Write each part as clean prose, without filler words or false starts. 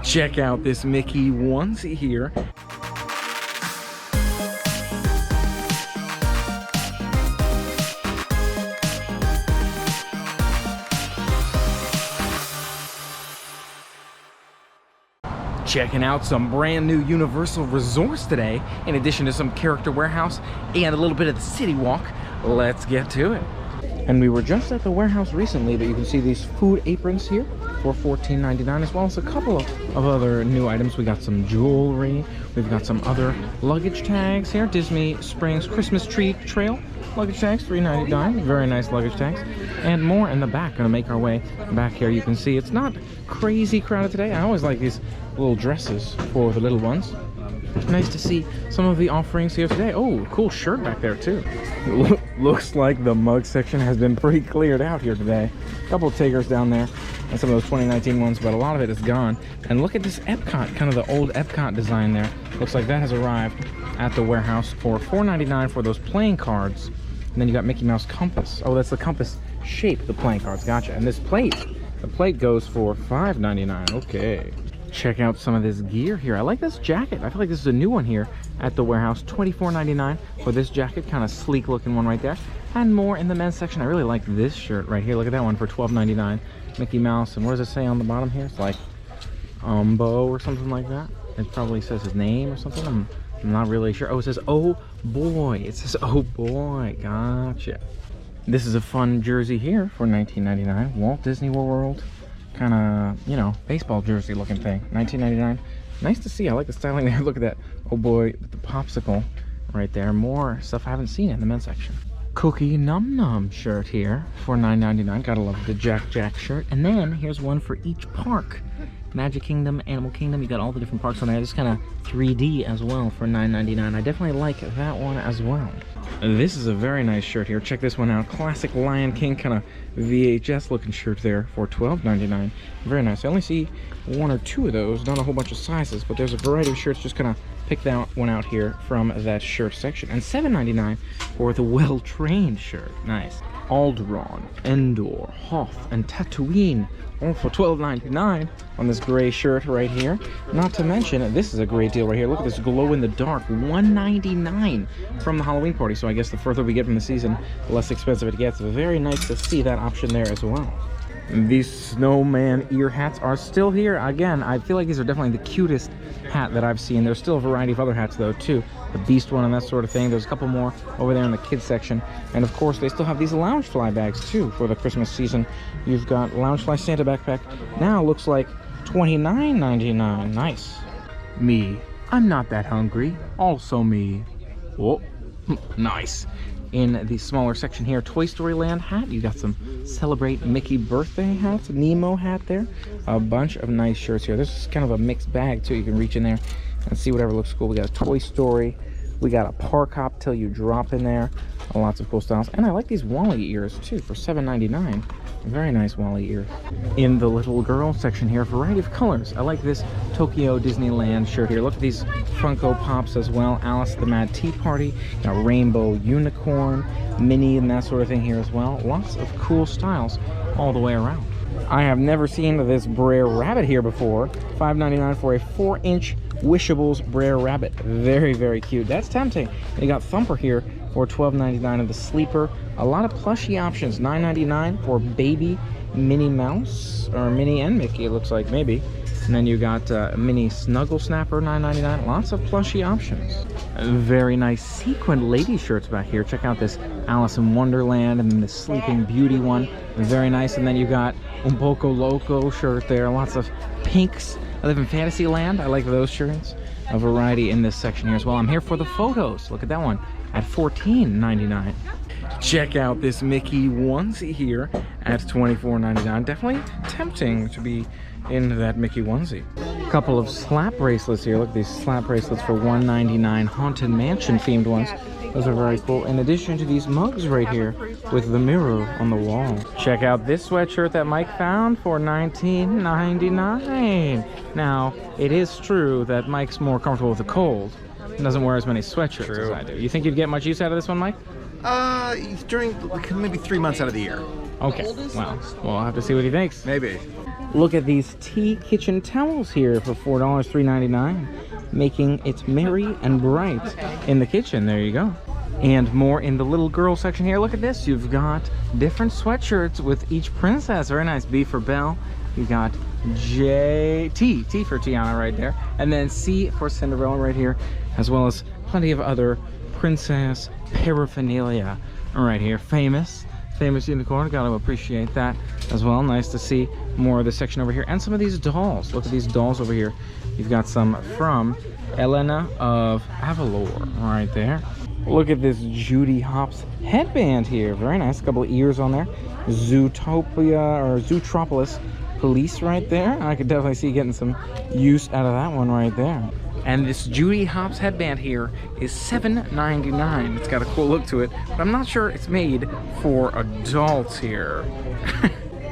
Check out this Mickey onesie here. Checking out some brand new Universal resorts today, in addition to some character warehouse and a little bit of the city walk. Let's get to it. And we were just at the warehouse recently, but you can see these food aprons here for $14.99, as well as a couple of other new items. We got some jewelry, we've got some other luggage tags here. Disney Springs Christmas Tree Trail luggage tags, $3.99. Very nice luggage tags. And more in the back. Gonna make our way back here. You can see it's not crazy crowded today. I always like these little dresses for the little ones. Nice to see some of the offerings here today. Oh, cool shirt back there too. Looks like the mug section has been pretty cleared out here today. A couple of takers down there and some of those 2019 ones, but a lot of it is gone. And look at this Epcot, kind of the old Epcot design there. Looks like that has arrived at the warehouse for $4.99 for those playing cards. And then you got Mickey Mouse compass. Oh, that's the compass shape, the playing cards. Gotcha. And this plate, the plate goes for $5.99. Okay. Check out some of this gear here. I like this jacket. I feel like this is a new one here at the warehouse. $24.99 for this jacket. Kind of sleek looking one right there. And more in the men's section. I really like this shirt right here. Look at that one for $12.99. Mickey Mouse. And what does it say on the bottom here? It's like Umbo or something like that. It probably says his name or something. I'm not really sure. Oh, it says oh boy. It says oh boy. Gotcha. This is a fun jersey here for $19.99. Walt Disney World. Kind of, you know, baseball jersey looking thing. $19.99. Nice to see. I like the styling there. Look at that. Oh boy, with the popsicle right there. More stuff I haven't seen in the men's section. Cookie Num Num shirt here for $9.99. Gotta love the Jack Jack shirt. And then here's one for each park. Magic Kingdom, Animal Kingdom. You got all the different parks on there. Just kind of 3D as well for $9.99. I definitely like that one as well. This is a very nice shirt here. Check this one out. Classic Lion King kind of VHS looking shirt there for $12.99. Very nice. I only see one or two of those, not a whole bunch of sizes, but there's a variety of shirts. Just kind of pick that one out here from that shirt section. And $7.99 for the Well-Trained shirt. Nice. Alderaan, Endor, Hoth, and Tatooine, all for $12.99 on this gray shirt right here. Not to mention, this is a great deal right here. Look at this glow-in-the-dark, $1.99 from the Halloween party. So I guess the further we get from the season, the less expensive it gets. Very nice to see that option there as well. These snowman ear hats are still here. Again, I feel like these are definitely the cutest hat that I've seen. There's still a variety of other hats though too. The Beast one and that sort of thing. There's a couple more over there in the kids section. And of course they still have these Loungefly bags too for the Christmas season. You've got Loungefly Santa backpack. Now looks like $29.99. Nice. Me. I'm not that hungry. Also me. Whoa. Nice. In the smaller section here, Toy Story Land hat. You got some Celebrate Mickey birthday hats, Nemo hat there. A bunch of nice shirts here. This is kind of a mixed bag too. You can reach in there and see whatever looks cool. We got a Toy Story. We got a Park Hop Till You Drop in there. Lots of cool styles. And I like these Wall-E ears too for $7.99. Very nice Wall-E ears. In the little girl section here, variety of colors. I like this Tokyo Disneyland shirt here. Look at these Funko Pops as well. Alice the Mad Tea Party. Got Rainbow Unicorn, Minnie, and that sort of thing here as well. Lots of cool styles all the way around. I have never seen this Brer Rabbit here before. $5.99 for a 4-inch Wishables Brer Rabbit. Very, very cute. That's tempting. And you got Thumper here for $12.99 of the sleeper. A lot of plushie options. $9.99 for baby Minnie Mouse, or Minnie and Mickey, it looks like, maybe. And then you got Minnie Snuggle Snapper, $9.99. Lots of plushie options. Very nice sequin lady shirts back here. Check out this Alice in Wonderland and then this Sleeping Beauty one. Very nice. And then you got Un Poco Loco shirt there. Lots of pinks. I live in Fantasyland. I like those shirts. A variety in this section here as well. I'm here for the photos. Look at that one at $14.99. Check out this Mickey onesie here at $24.99. Definitely tempting to be in that Mickey onesie. Couple of slap bracelets here. Look at these slap bracelets for $1.99. Haunted Mansion themed ones. Those are very cool. In addition to these mugs right here with the mirror on the wall. Check out this sweatshirt that Mike found for $19.99. Now, it is true that Mike's more comfortable with the cold and doesn't wear as many sweatshirts as I do. You think you'd get much use out of this one, Mike? During maybe 3 months out of the year. Okay, well, we'll have to see what he thinks. Maybe. Look at these tea kitchen towels here for $4, $3.99, making it merry and bright in the kitchen. There you go. And more in the little girl section here. Look at this. You've got different sweatshirts with each princess. Very nice. B for Belle. You've got T for Tiana right there. And then C for Cinderella right here, as well as plenty of other princess paraphernalia right here. Famous unicorn, gotta appreciate that as well. Nice to see more of this section over here, and some of these dolls. Look at these dolls over here. You've got some from Elena of Avalor right there. Look at this Judy Hopps headband here. Very nice. A couple of ears on there. Zootopia or Zootropolis police right there. I could definitely see getting some use out of that one right there. And this Judy Hopps headband here is $7.99. It's got a cool look to it, but I'm not sure it's made for adults here.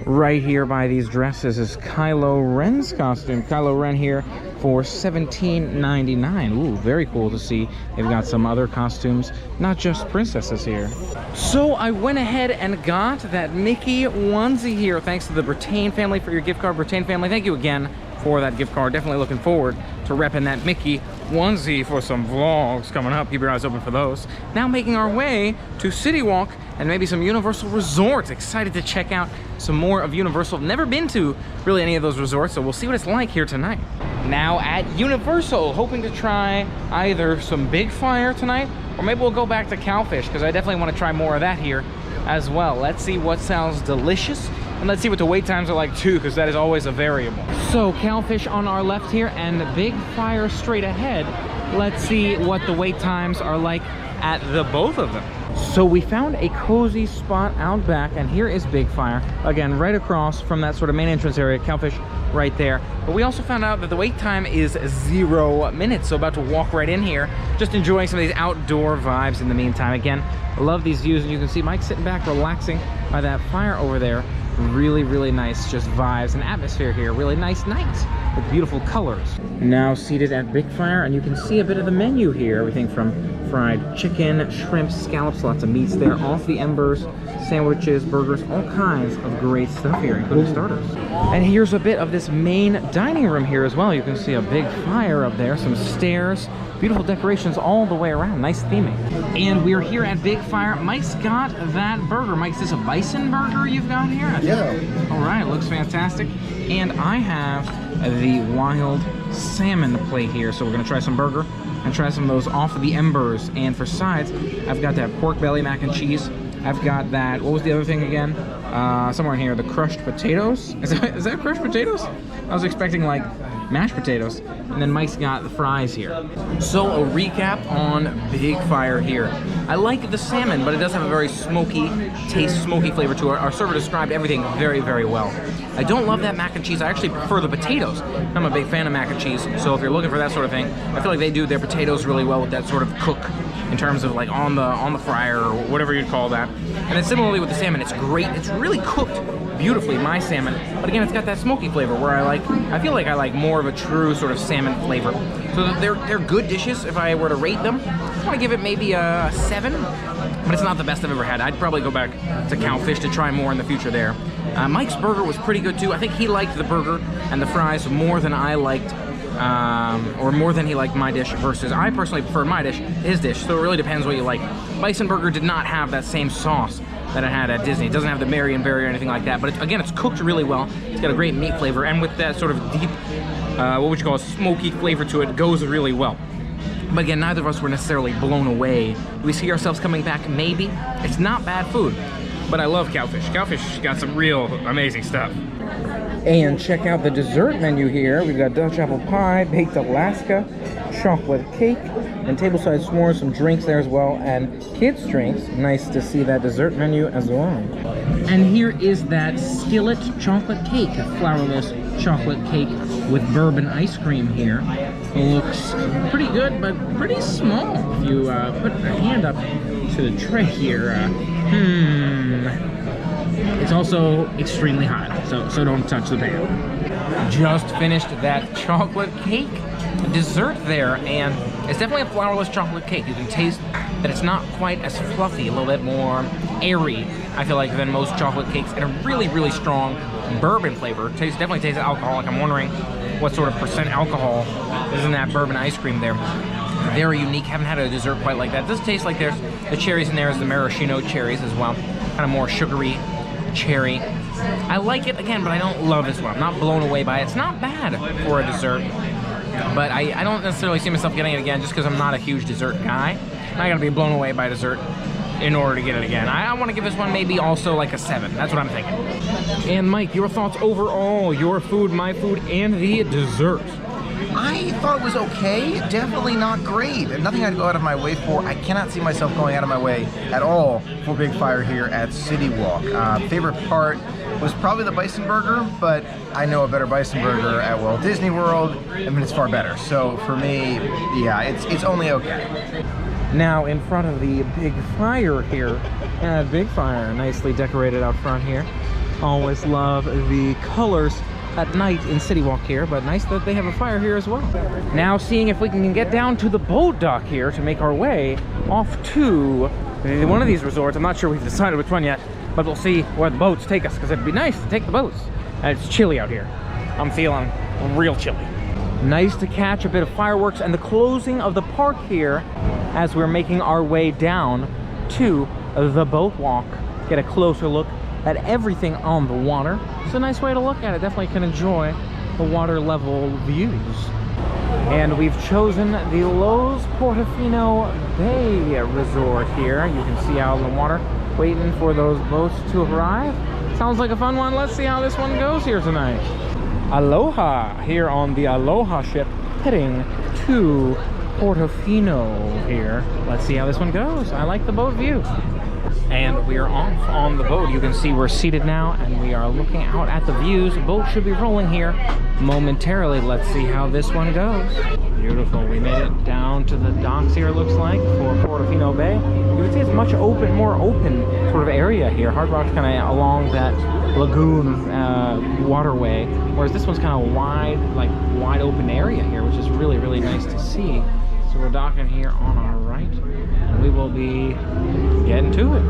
Right here by these dresses is Kylo Ren's costume. Kylo Ren here for $17.99. Ooh, very cool to see. They've got some other costumes, not just princesses here. So I went ahead and got that Mickey onesie here. Thanks to the Brittain family for your gift card. Brittain family, thank you again for that gift card. Definitely looking forward to repping that Mickey onesie for some vlogs coming up. Keep your eyes open for those. Now making our way to City Walk and maybe some Universal resorts. Excited to check out some more of Universal. Never been to really any of those resorts, so we'll see what it's like here tonight. Now at Universal, hoping to try either some Big Fire tonight, or maybe we'll go back to Cowfish, because I definitely want to try more of that here as well. Let's see what sounds delicious, and let's see what the wait times are like too, because that is always a variable. So Cowfish on our left here and Big Fire straight ahead. Let's see what the wait times are like at the both of them. So we found a cozy spot out back, and here is Big Fire. Again, right across from that sort of main entrance area, Cowfish right there. But we also found out that the wait time is 0 minutes, so about to walk right in here, just enjoying some of these outdoor vibes in the meantime. Again, I love these views, and you can see Mike sitting back relaxing by that fire over there. Really, really nice just vibes and atmosphere here. Really nice night with beautiful colors. Now seated at Big Fire, and you can see a bit of the menu here. Everything from fried chicken, shrimp, scallops, lots of meats there, off the embers, sandwiches, burgers, all kinds of great stuff here, including starters. And here's a bit of this main dining room here as well. You can see a big fire up there, some stairs, beautiful decorations all the way around, nice theming. And we're here at Big Fire. Mike's got that burger. Mike, is this a bison burger you've got here? Yeah. All right, looks fantastic. And I have the wild salmon plate here. So we're gonna try some burger and try some of those off of the embers. And for sides, I've got that pork belly mac and cheese. I've got that, what was the other thing again? Somewhere in here, the crushed potatoes. Is that crushed potatoes? I was expecting like mashed potatoes. And then Mike's got the fries here. So a recap on Big Fire here. I like the salmon, but it does have a very smoky taste, smoky flavor to it. Our server described everything very, very well. I don't love that mac and cheese. I actually prefer the potatoes. I'm a big fan of mac and cheese, so if you're looking for that sort of thing, I feel like they do their potatoes really well with that sort of cook in terms of like on the fryer or whatever you'd call that. And then similarly with the salmon, it's great. It's really cooked beautifully, my salmon. But again, it's got that smoky flavor where I feel like I like more of a true sort of salmon flavor. So they're good dishes if I were to rate them. I want to give it maybe a 7, but it's not the best I've ever had. I'd probably go back to Cowfish to try more in the future there. Mike's burger was pretty good too. I think he liked the burger and the fries more than I liked, or more than he liked my dish, versus I personally prefer my dish, his dish. So it really depends what you like. Bison burger did not have that same sauce that it had at Disney. It doesn't have the Marion berry or anything like that, but again, it's cooked really well. It's got a great meat flavor, and with that sort of deep, what would you call a smoky flavor to it, goes really well. But again, neither of us were necessarily blown away. Do we see ourselves coming back? Maybe. It's not bad food, but I love Cowfish. Cowfish got some real amazing stuff. And check out the dessert menu here. We've got Dutch apple pie, baked Alaska, chocolate cake, and tableside s'mores, some drinks there as well, and kids drinks. Nice to see that dessert menu as well. And here is that skillet chocolate cake, a flourless chocolate cake with bourbon ice cream here. Looks pretty good, but pretty small. If you put a hand up to the tray here, it's also extremely hot, so don't touch the pan. Just finished that chocolate cake dessert there, and it's definitely a flourless chocolate cake. You can taste that it's not quite as fluffy, a little bit more airy, I feel like, than most chocolate cakes, and a really, really strong bourbon flavor. Definitely tastes alcoholic. I'm wondering what sort of percent alcohol is in that bourbon ice cream there. Very unique. Haven't had a dessert quite like that. It does taste like there's the cherries in there is the maraschino cherries as well. Kind of more sugary cherry. I like it again, but I don't love this one. I'm not blown away by it. It's not bad for a dessert, but I don't necessarily see myself getting it again just because I'm not a huge dessert guy. I gotta be blown away by dessert in order to get it again. I want to give this one maybe also like a 7. That's what I'm thinking. And Mike, your thoughts overall, your food, my food, and the dessert. I thought it was okay, definitely not great. Nothing I'd go out of my way for. I cannot see myself going out of my way at all for Big Fire here at City Walk. Favorite part was probably the bison burger, but I know a better bison burger at Walt Disney World. I mean, it's far better. So for me, yeah, it's only okay. Now in front of the Big Fire here at Big Fire, nicely decorated out front here. Always love the colors at night in City Walk here, but nice that they have a fire here as well. Now seeing if we can get down to the boat dock here to make our way off to one of these resorts. I'm not sure we've decided which one yet, but we'll see where the boats take us, because it'd be nice to take the boats. It's chilly out here. I'm feeling real chilly. Nice to catch a bit of fireworks and the closing of the park here as we're making our way down to the boat walk. Get a closer look at everything on the water. It's a nice way to look at it. Definitely can enjoy the water level views. And we've chosen the Loews Portofino Bay Resort here. You can see out on the water, waiting for those boats to arrive. Sounds like a fun one. Let's see how this one goes here tonight. Aloha here on the Aloha ship, heading to Portofino here. Let's see how this one goes. I like the boat view. And we are off on the boat. You can see we're seated now and we are looking out at the views. The boat should be rolling here momentarily. Let's see how this one goes. Beautiful. We made it down to the docks here, it looks like, for Portofino Bay. You can see it's much more open sort of area here. Hard Rock's kind of along that lagoon waterway, whereas this one's kind of wide open area here, which is really, really nice to see. So we're docking here on our right, and we will be getting to it.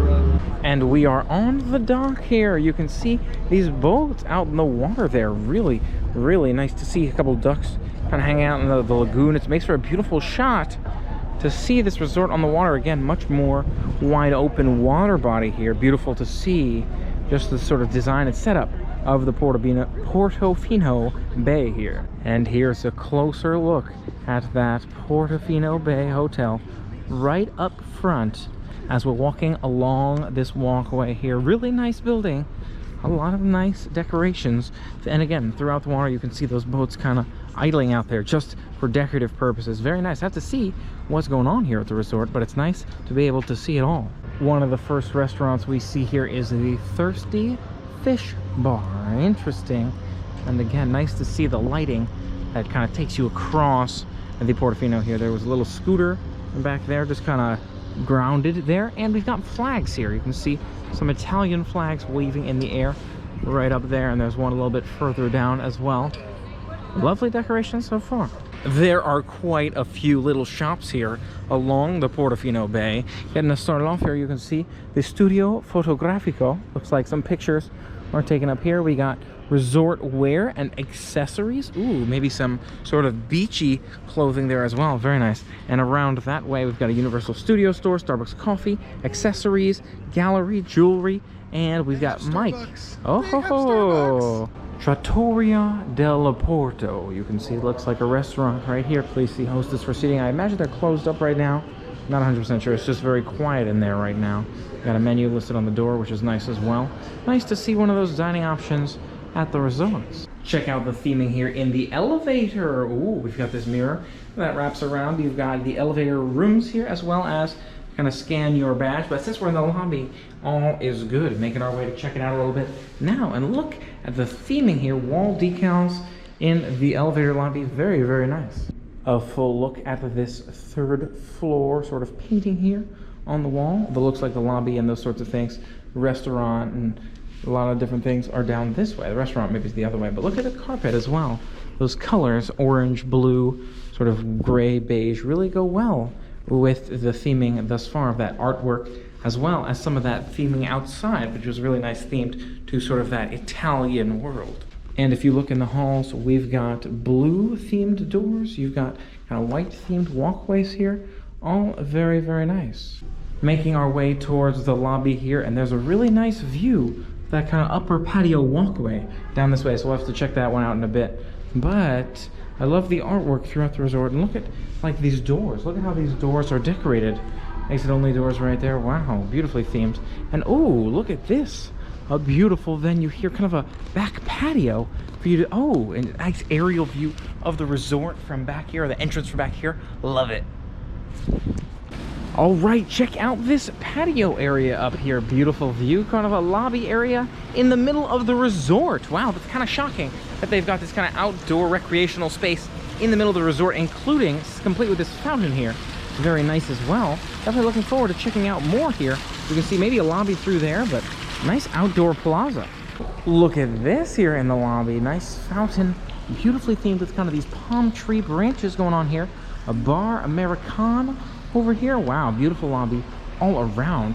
And we are on the dock here. You can see these boats out in the water there. Really, really nice to see a couple of ducks kind of hanging out in the lagoon. It makes for a beautiful shot to see this resort on the water. Again, much more wide open water body here. Beautiful to see just the sort of design and setup of the Portofino Bay here. And here's a closer look at that Portofino Bay Hotel right up front as we're walking along this walkway here. Really nice building, a lot of nice decorations, and again, throughout the water you can see those boats kind of idling out there just for decorative purposes. Very nice. I have to see what's going on here at the resort, but it's nice to be able to see it all. One of the first restaurants we see here is the Thirsty Fish Bar. Interesting. And again, nice to see the lighting that kind of takes you across the Portofino here. There was a little scooter back there, just kind of grounded there, and we've got flags here. You can see some Italian flags waving in the air right up there, and there's one a little bit further down as well. Lovely decoration so far. There are quite a few little shops here along the Portofino Bay. Getting us started off here, you can see the Studio Fotografico. Looks like some pictures are taken up here. We got resort wear and accessories. Ooh, maybe some sort of beachy clothing there as well. Very nice. And around that way, we've got a Universal Studio store, Starbucks coffee, accessories, gallery, jewelry, and we've got Mike. Oh ho ho! Trattoria del Porto. You can see it looks like a restaurant right here. Please see hostess for seating. I imagine they're closed up right now. Not 100% sure. It's just very quiet in there right now. Got a menu listed on the door, which is nice as well. Nice to see one of those dining options at the resorts. Check out the theming here in the elevator. Ooh, we've got this mirror that wraps around. You've got the elevator rooms here, as well as kind of scan your badge. But since we're in the lobby, all is good. Making our way to check it out a little bit now. And look at the theming here. Wall decals in the elevator lobby. Very, very nice. A full look at this third floor sort of painting here on the wall. That looks like the lobby and those sorts of things. Restaurant and a lot of different things are down this way. The restaurant maybe is the other way, but look at the carpet as well. Those colors, orange, blue, sort of gray, beige, really go well with the theming thus far of that artwork, as well as some of that theming outside, which was really nice themed to sort of that Italian world. And if you look in the halls, we've got blue themed doors, you've got kind of white themed walkways here, all very, very nice. Making our way towards the lobby here, and there's a really nice view, that kind of upper patio walkway down this way, so we'll have to check that one out in a bit. But I love the artwork throughout the resort, and look at like these doors. Look at how these doors are decorated. Exit only doors right there. Wow, beautifully themed. And oh, look at this. A beautiful venue here, kind of a back patio for you to, oh, and a nice aerial view of the resort from back here, or the entrance from back here. Love it. All right, check out this patio area up here. Beautiful view, kind of a lobby area in the middle of the resort. Wow, that's kind of shocking that they've got this kind of outdoor recreational space in the middle of the resort, including, complete with this fountain here. Very nice as well. Definitely looking forward to checking out more here. You can see maybe a lobby through there, but nice outdoor plaza. Look at this here in the lobby. Nice fountain, beautifully themed with kind of these palm tree branches going on here. A bar Americana over here. Wow, beautiful lobby all around.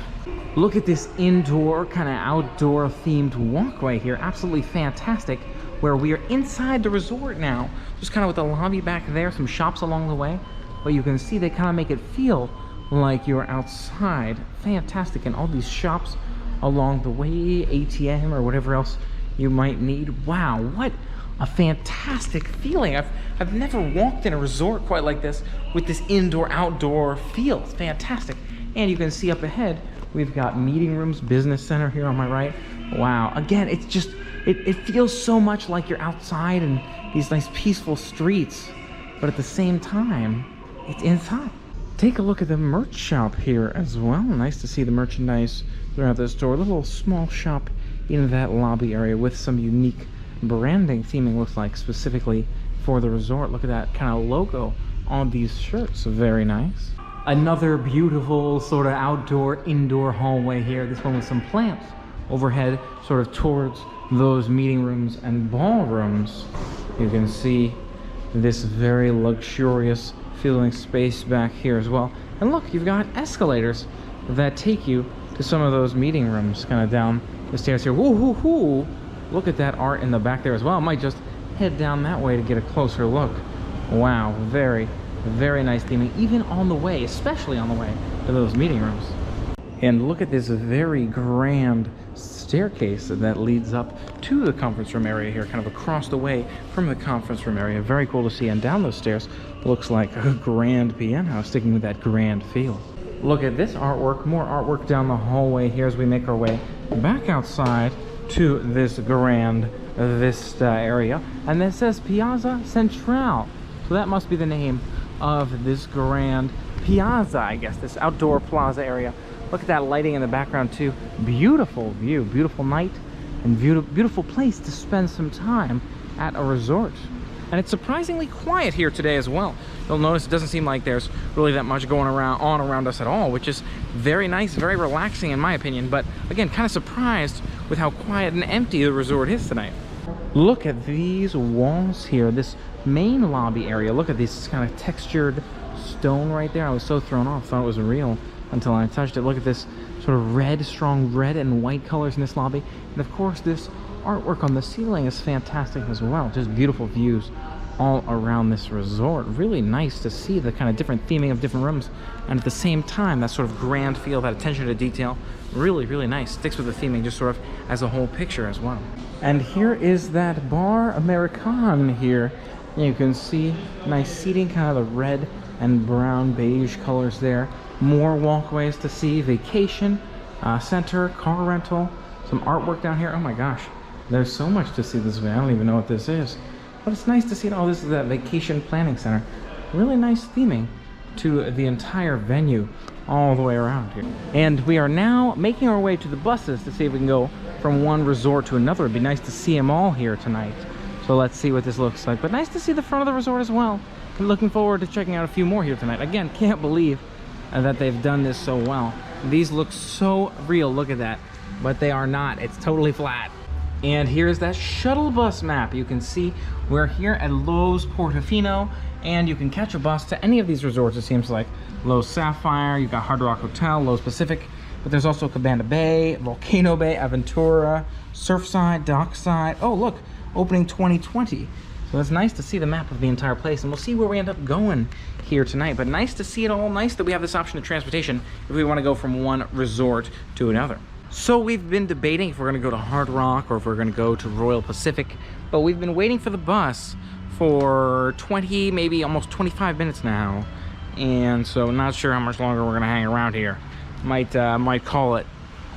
Look at this indoor, kind of outdoor themed walkway here. Absolutely fantastic, where we are inside the resort now. Just kind of with the lobby back there, some shops along the way. But you can see they kind of make it feel like you're outside. Fantastic, and all these shops along the way, ATM or whatever else you might need. Wow, what a fantastic feeling. I've never walked in a resort quite like this with this indoor-outdoor feel. It's fantastic. And you can see up ahead, we've got meeting rooms, business center here on my right. Wow, again, it's just, it feels so much like you're outside in these nice peaceful streets, but at the same time, it's inside. Take a look at the merch shop here as well. Nice to see the merchandise throughout the store. A little small shop in that lobby area with some unique branding theming, looks like, specifically for the resort. Look at that kind of logo on these shirts. Very nice. Another beautiful sort of outdoor indoor hallway here. This one with some plants overhead, sort of towards those meeting rooms and ballrooms. You can see this very luxurious feeling space back here as well. And look, you've got escalators that take you to some of those meeting rooms, kind of down the stairs here. Woo hoo hoo! Look at that art in the back there as well. I might just head down that way to get a closer look. Wow, very, very nice theming, even on the way, especially on the way to those meeting rooms. And look at this very grand staircase that leads up to the conference room area here, kind of across the way from the conference room area. Very cool to see. And down those stairs looks like a grand piano, sticking with that grand feel. Look at this artwork, more artwork down the hallway here as we make our way back outside to this grand vista area. And it says Piazza Central. So that must be the name of this grand piazza, I guess, this outdoor plaza area. Look at that lighting in the background too. Beautiful view, beautiful night, and beautiful place to spend some time at a resort. And it's surprisingly quiet here today as well. You'll notice it doesn't seem like there's really that much going on around us at all, which is very nice, very relaxing in my opinion. But again, kind of surprised with how quiet and empty the resort is tonight. Look at these walls here, this main lobby area. Look at this kind of textured stone right there. I was so thrown off, thought it was real until I touched it. Look at this sort of red, strong red and white colors in this lobby. And of course, this artwork on the ceiling is fantastic as well. Just beautiful views all around this resort. Really nice to see the kind of different theming of different rooms, and at the same time, that sort of grand feel, that attention to detail. Really, really nice. Sticks with the theming just sort of as a whole picture as well. And here is that bar Americana here. You can see nice seating, kind of the red and brown beige colors there. More walkways to see. Vacation center, car rental, some artwork down here. Oh my gosh, there's so much to see this way. I don't even know what this is, but it's nice to see it. Oh, this is that vacation planning center. Really nice theming to the entire venue all the way around here. And we are now making our way to the buses to see if we can go from one resort to another. It'd be nice to see them all here tonight. So let's see what this looks like. But nice to see the front of the resort as well. I'm looking forward to checking out a few more here tonight. Again, can't believe that they've done this so well. These look so real, look at that. But they are not, it's totally flat. And here's that shuttle bus map. You can see we're here at Loews Portofino, and you can catch a bus to any of these resorts, it seems like. Loews Sapphire, you've got Hard Rock Hotel, Loews Pacific, but there's also Cabana Bay, Volcano Bay, Aventura, Surfside, Dockside. Oh, look, opening 2020. So it's nice to see the map of the entire place, and we'll see where we end up going here tonight. But nice to see it all. Nice that we have this option of transportation if we want to go from one resort to another. So we've been debating if we're going to go to Hard Rock or if we're going to go to Royal Pacific, but we've been waiting for the bus for 20, maybe almost 25 minutes now, and so not sure how much longer we're going to hang around here. Might call it,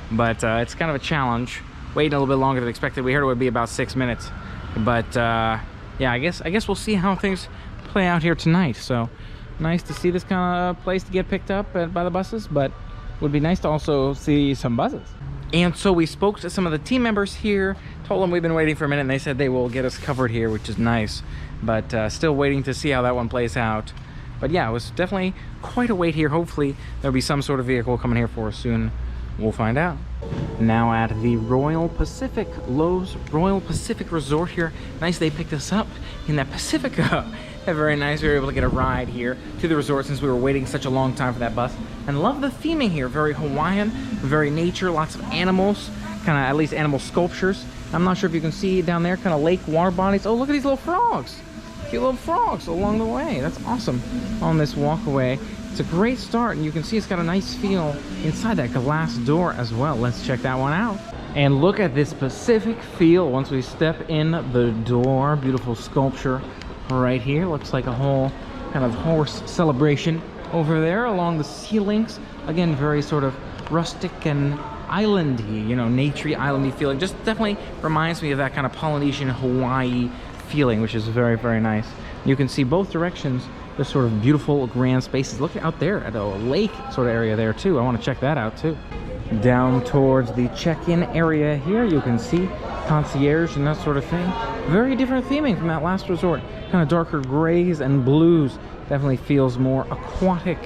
but it's kind of a challenge. Waiting a little bit longer than expected. We heard it would be about 6 minutes, but yeah, I guess we'll see how things play out here tonight. So nice to see this kind of place to get picked up by the buses, but would be nice to also see some buses. And so we spoke to some of the team members here, told them we've been waiting for a minute, and they said they will get us covered here, which is nice, but still waiting to see how that one plays out. But yeah, it was definitely quite a wait here. Hopefully there'll be some sort of vehicle coming here for us soon. We'll find out. Now at the Royal Pacific, Loews Royal Pacific Resort here. Nice they picked us up in that Pacifica. Very nice. We were able to get a ride here to the resort since we were waiting such a long time for that bus. And love the theming here. Very Hawaiian, very nature, lots of animals, kind of at least animal sculptures. I'm not sure if you can see down there, kind of lake water bodies. Oh, look at these little frogs. Cute little frogs along the way. That's awesome on this walkway. It's a great start, and you can see it's got a nice feel inside that glass door as well. Let's check that one out. And look at this Pacific feel once we step in the door. Beautiful sculpture right here. Looks like a whole kind of horse celebration over there along the ceilings. Again, very sort of rustic and islandy, you know, naturey, islandy feeling. Just definitely reminds me of that kind of Polynesian Hawaii feeling, which is very, very nice. You can see both directions. There's sort of beautiful grand spaces. Look out there at a lake sort of area there too. I want to check that out too. Down towards the check-in area here, you can see concierge and that sort of thing. Very different theming from that last resort. Kind of darker grays and blues. Definitely feels more aquatic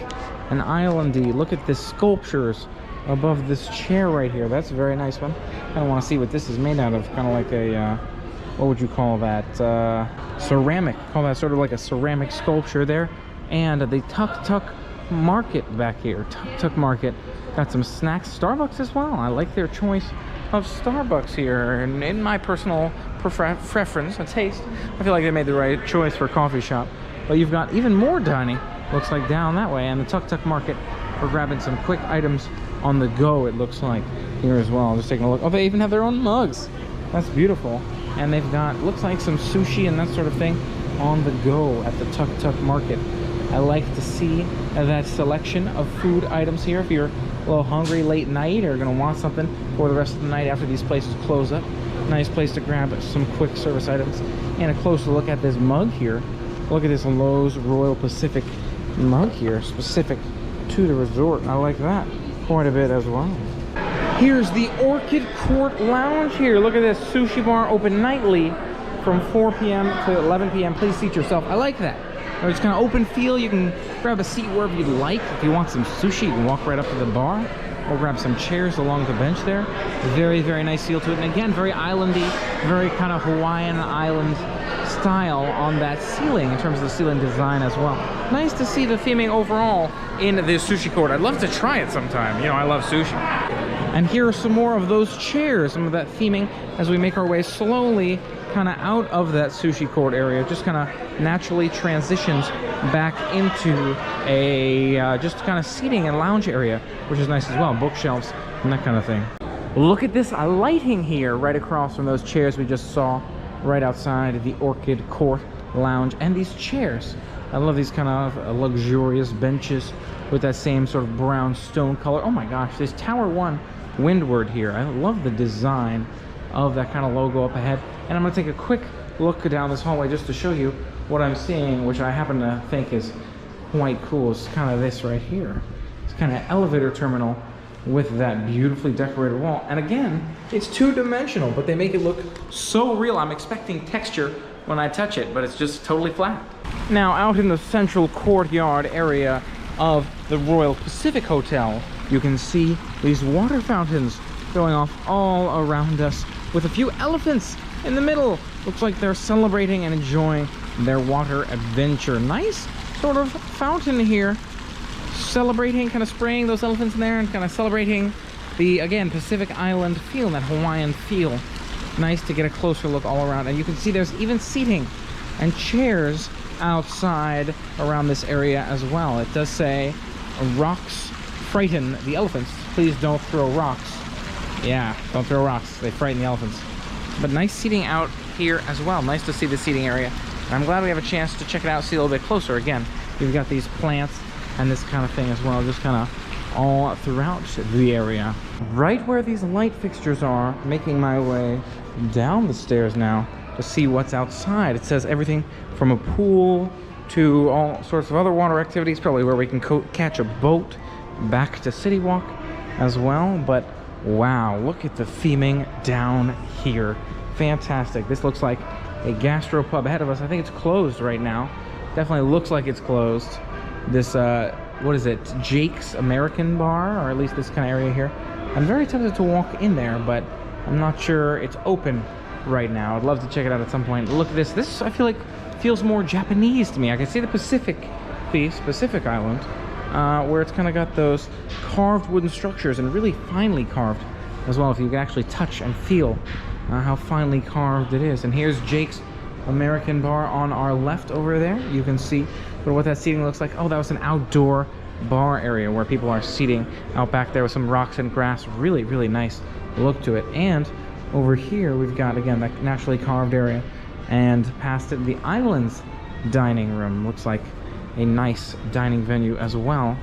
and islandy. Look at the sculptures above this chair right here. That's a very nice one. I kind of want to see what this is made out of. Kind of like a what would you call that? Ceramic. Call that sort of like a ceramic sculpture there. And the Tuk Tuk Market back here. Tuk Tuk Market. Got some snacks. Starbucks as well. I like their choice of Starbucks here. And in my personal preference and taste, I feel like they made the right choice for a coffee shop. But you've got even more dining, looks like, down that way. And the Tuk Tuk Market, we're grabbing some quick items on the go, it looks like, here as well. Just taking a look. Oh, they even have their own mugs. That's beautiful. And they've got, looks like, some sushi and that sort of thing on the go at the Tuk Tuk Market. I like to see that selection of food items here. If you're a little hungry late night or gonna want something for the rest of the night after these places close up, nice place to grab some quick service items. And a closer look at this mug here. Look at this Loews Royal Pacific mug here, specific to the resort. I like that quite a bit as well. Here's the Orchid Court Lounge here. Look at this sushi bar, open nightly from 4 p.m. to 11 p.m. Please seat yourself. I like that. It's kind of open feel. You can grab a seat wherever you'd like. If you want some sushi, you can walk right up to the bar or grab some chairs along the bench there. Very, very nice feel to it. And again, very islandy, very kind of Hawaiian island style on that ceiling in terms of the ceiling design as well. Nice to see the theming overall in the sushi court. I'd love to try it sometime. You know, I love sushi. And here are some more of those chairs, some of that theming as we make our way slowly kind of out of that sushi court area. Just kind of naturally transitions back into a just kind of seating and lounge area, which is nice as well. Bookshelves and that kind of thing. Look at this lighting here right across from those chairs we just saw right outside the Orchid Court Lounge. And these chairs, I love these kind of luxurious benches with that same sort of brown stone color. Oh my gosh, there's Tower 1 windward here. I love the design of that kind of logo up ahead. And I'm going to take a quick look down this hallway just to show you what I'm seeing, which I happen to think is quite cool. It's kind of this right here. It's kind of elevator terminal with that beautifully decorated wall. And again, it's two-dimensional, but they make it look so real. I'm expecting texture when I touch it, but it's just totally flat. Now, out in the central courtyard area of the Royal Pacific Hotel, you can see these water fountains going off all around us with a few elephants in the middle. Looks like they're celebrating and enjoying their water adventure. Nice sort of fountain here, celebrating, kind of spraying those elephants in there and kind of celebrating the, again, Pacific Island feel, that Hawaiian feel. Nice to get a closer look all around. And you can see there's even seating and chairs outside around this area as well. It does say, rocks frighten the elephants. Please don't throw rocks. Yeah, don't throw rocks. They frighten the elephants. But nice seating out here as well. Nice to see the seating area. And I'm glad we have a chance to check it out, see a little bit closer. Again, you've got these plants and this kind of thing as well, just kind of all throughout the area. Right where these light fixtures are, making my way down the stairs now to see what's outside. It says everything from a pool to all sorts of other water activities, probably where we can catch a boat back to City Walk as well. But wow, look at the theming down here. Fantastic. This looks like a gastropub ahead of us. I think it's closed right now. Definitely looks like it's closed. This what is it, Jake's American Bar, or at least this kind of area here. I'm very tempted to walk in there, but I'm not sure it's open right now. I'd love to check it out at some point. Look at this. This, I feel like, feels more Japanese to me. I can see the Pacific piece, Pacific Island, where it's kind of got those carved wooden structures, and really finely carved as well, if you can actually touch and feel how finely carved it is. And here's Jake's American Bar on our left over there. You can see what that seating looks like. Oh, that was an outdoor bar area where people are seating out back there with some rocks and grass. Really, really nice look to it. And over here we've got, again, that naturally carved area, and past it, the island's dining room. Looks like a nice dining venue as well.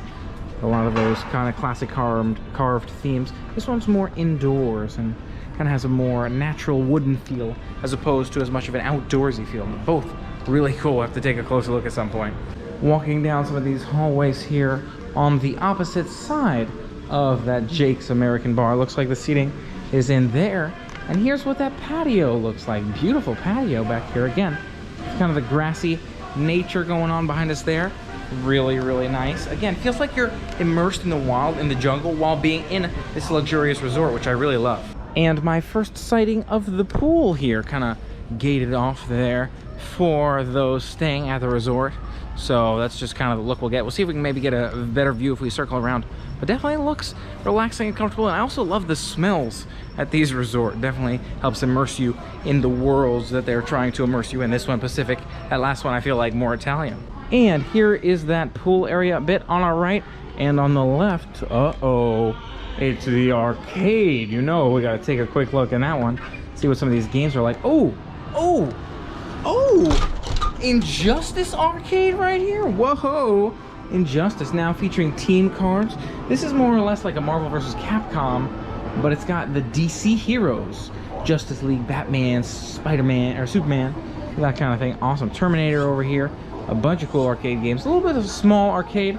A lot of those kind of classic carved themes. This one's more indoors and kind of has a more natural wooden feel as opposed to as much of an outdoorsy feel. Both really cool. We'll have to take a closer look at some point. Walking down some of these hallways here on the opposite side of that Jake's American Bar. Looks like the seating is in there. And here's what that patio looks like. Beautiful patio back here. Again, it's kind of the grassy nature going on behind us there. Really, really nice. Again, feels like you're immersed in the wild, in the jungle, while being in this luxurious resort, which I really love. And my first sighting of the pool here, kind of gated off there for those staying at the resort. So that's just kind of the look we'll get. We'll see if we can maybe get a better view if we circle around. But definitely looks relaxing and comfortable. And I also love the smells at these resorts. Definitely helps immerse you in the worlds that they're trying to immerse you in. This one Pacific, that last one I feel like more Italian. And here is that pool area a bit on our right, and on the left, it's the arcade. You know, we gotta take a quick look in that one, see what some of these games are like. Oh, Injustice Arcade right here. Whoa, Injustice now featuring team cards. This is more or less like a Marvel vs. Capcom, but it's got the DC heroes, Justice League, Batman, Spider-Man, or Superman, that kind of thing. Awesome. Terminator over here. A bunch of cool arcade games. A little bit of a small arcade,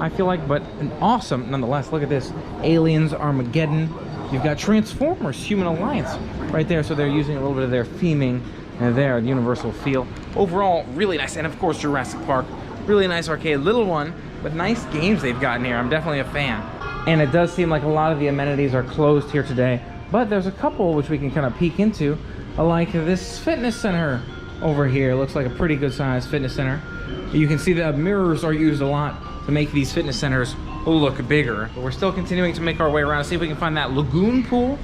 I feel like, but an awesome nonetheless. Look at this. Aliens, Armageddon. You've got Transformers, Human Alliance right there. So they're using a little bit of their theming there, the universal feel. Overall, really nice. And of course, Jurassic Park. Really nice arcade. Little one, but nice games they've got in here. I'm definitely a fan. And it does seem like a lot of the amenities are closed here today, but there's a couple which we can kind of peek into, like this fitness center over here. Looks like a pretty good sized fitness center. You can see the mirrors are used a lot to make these fitness centers look bigger. But we're still continuing to make our way around, see if we can find that lagoon pool,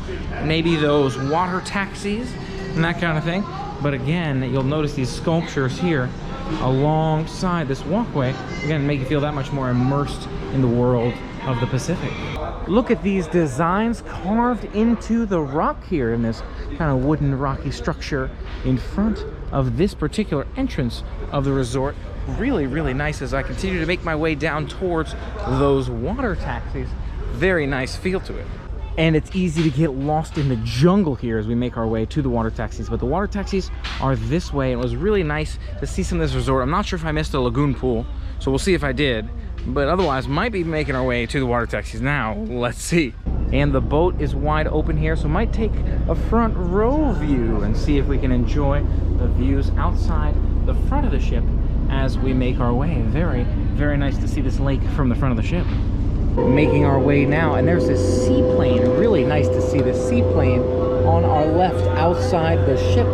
maybe those water taxis and that kind of thing. But again, you'll notice these sculptures here alongside this walkway, again, make you feel that much more immersed in the world of the Pacific. Look at these designs carved into the rock here in this kind of wooden rocky structure in front of this particular entrance of the resort. Really, really nice as I continue to make my way down towards those water taxis. Very nice feel to it. And it's easy to get lost in the jungle here as we make our way to the water taxis. But the water taxis are this way. It was really nice to see some of this resort. I'm not sure if I missed a lagoon pool, so we'll see if I did. But otherwise, might be making our way to the water taxis now. Let's see. And the boat is wide open here, so might take a front row view and see if we can enjoy the views outside the front of the ship as we make our way. Very, very nice to see this lake from the front of the ship. Making our way now, and there's this seaplane. Really nice to see this seaplane on our left outside the ship.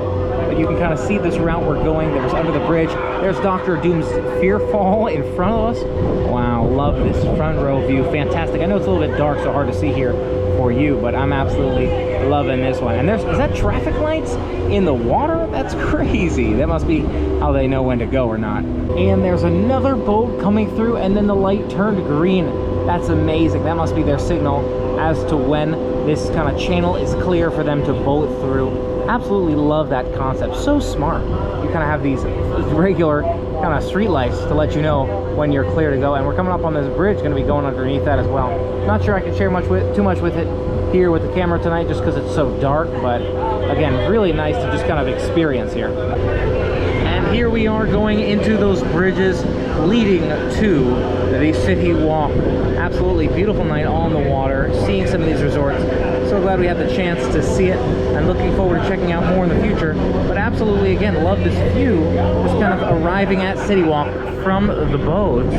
But you can kind of see this route we're going. That was under the bridge. There's Dr. Doom's Fearfall in front of us. Wow, love this front row view. Fantastic. I know it's a little bit dark, so hard to see here for you, but I'm absolutely loving this one. And is that traffic lights in the water? That's crazy. That must be how they know when to go or not. And there's another boat coming through, and then the light turned green. That's amazing. That must be their signal as to when this kind of channel is clear for them to boat through. Absolutely love that concept. So smart. You kind of have these regular kind of street lights to let you know when you're clear to go. And we're coming up on this bridge, going to be going underneath that as well. Not sure I can share too much with it here with the camera tonight, just because it's so dark. But again, really nice to just kind of experience here. And here we are going into those bridges leading to the city walk. Absolutely beautiful night on the water, seeing some of these resorts. So glad we had the chance to see it, and looking forward to checking out more in the future. But absolutely, again, love this view, just kind of arriving at City Walk from the boats.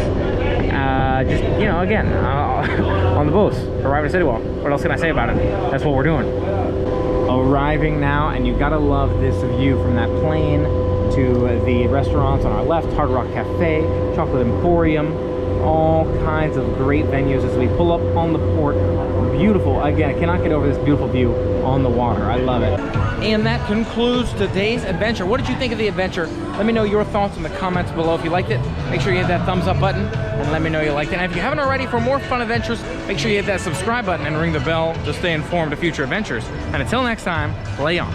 Just, you know, again, on the boats, arriving at City Walk. What else can I say about it? That's what we're doing. Arriving now, and you gotta love this view from that plane to the restaurants on our left, Hard Rock Cafe, Chocolate Emporium, all kinds of great venues as we pull up on the port. Beautiful. Again, I cannot get over this beautiful view on the water. I love it. And that concludes today's adventure. What did you think of the adventure? Let me know your thoughts in the comments below. If you liked it, make sure you hit that thumbs up button and let me know you liked it. And if you haven't already, for more fun adventures, make sure you hit that subscribe button and ring the bell to stay informed of future adventures. And until next time, play on.